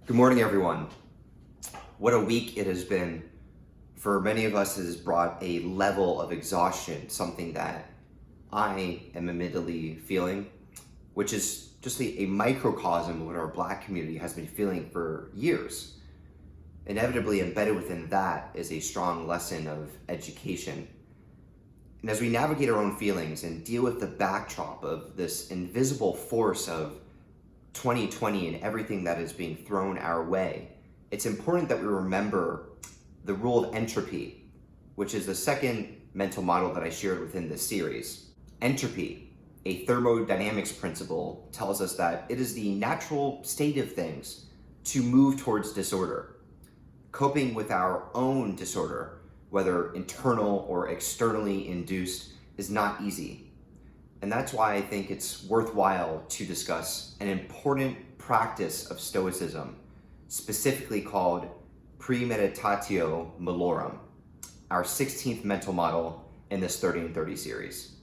Good morning, everyone. What a week it has been. For many of us, it has brought a level of exhaustion, something that I am admittedly feeling, which is just a microcosm of what our Black community has been feeling for years. Inevitably embedded within that is a strong lesson of education. And as we navigate our own feelings and deal with the backdrop of this invisible force of 2020 and everything that is being thrown our way, it's important that we remember the rule of entropy, which is the second mental model that I shared within this series. Entropy, a thermodynamics principle, tells us that it is the natural state of things to move towards disorder. Coping with our own disorder, whether internal or externally induced, is not easy. And that's why I think it's worthwhile to discuss an important practice of Stoicism, specifically called Premeditatio Malorum, our 16th mental model in this 30 and 30 series.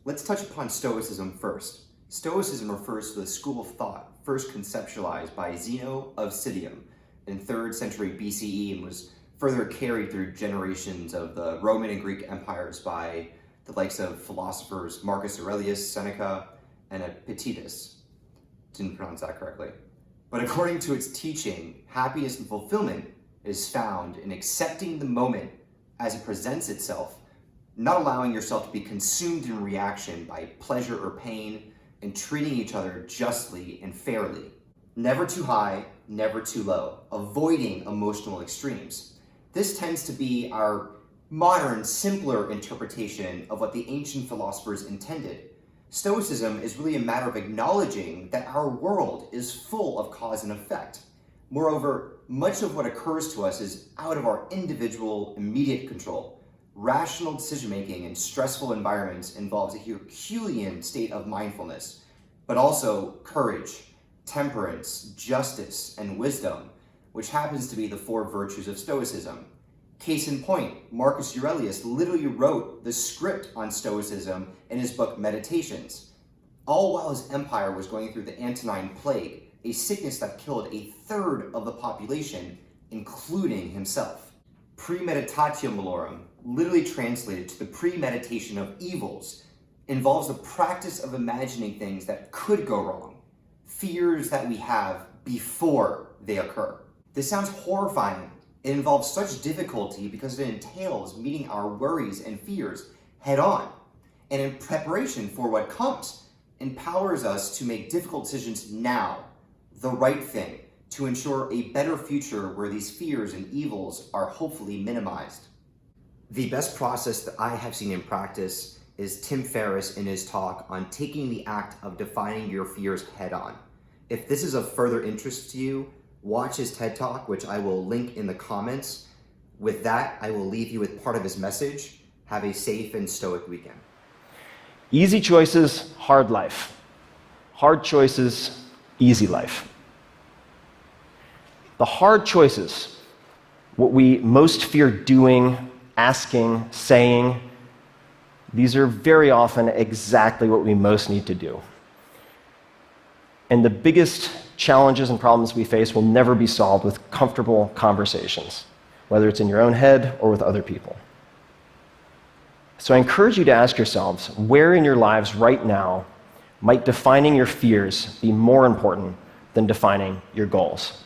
Let's touch upon Stoicism first. Stoicism refers to the school of thought first conceptualized by Zeno of Citium in 3rd century BCE and was further carried through generations of the Roman and Greek empires by the likes of philosophers Marcus Aurelius, Seneca, and Epictetus. Didn't pronounce that correctly. But according to its teaching, happiness and fulfillment is found in accepting the moment as it presents itself, not allowing yourself to be consumed in reaction by pleasure or pain, and treating each other justly and fairly. Never too high, never too low, avoiding emotional extremes. This tends to be our modern, simpler interpretation of what the ancient philosophers intended. Stoicism is really a matter of acknowledging that our world is full of cause and effect. Moreover, much of what occurs to us is out of our individual, immediate control. Rational decision-making in stressful environments involves a Herculean state of mindfulness, but also courage, temperance, justice, and wisdom, which happens to be the 4 virtues of Stoicism. Case in point, Marcus Aurelius literally wrote the script on Stoicism in his book Meditations, all while his empire was going through the Antonine Plague, a sickness that killed 1/3 of the population, including himself. Premeditatio Malorum, literally translated to the premeditation of evils, involves the practice of imagining things that could go wrong, fears that we have before they occur. This sounds horrifying. It involves such difficulty because it entails meeting our worries and fears head on, and in preparation for what comes, empowers us to make difficult decisions now, the right thing, to ensure a better future where these fears and evils are hopefully minimized. The best process that I have seen in practice is Tim Ferriss in his talk on taking the act of defining your fears head on. If this is of further interest to you, watch his TED Talk, which I will link in the comments. With that, I will leave you with part of his message. Have a safe and stoic weekend. Easy choices, hard life. Hard choices, easy life. The hard choices, what we most fear doing, asking, saying, these are very often exactly what we most need to do. And the biggest challenges and problems we face will never be solved with comfortable conversations, whether it's in your own head or with other people. So I encourage you to ask yourselves, where in your lives right now might defining your fears be more important than defining your goals?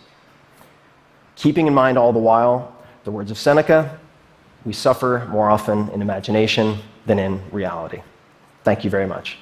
Keeping in mind all the while the words of Seneca, we suffer more often in imagination than in reality. Thank you very much.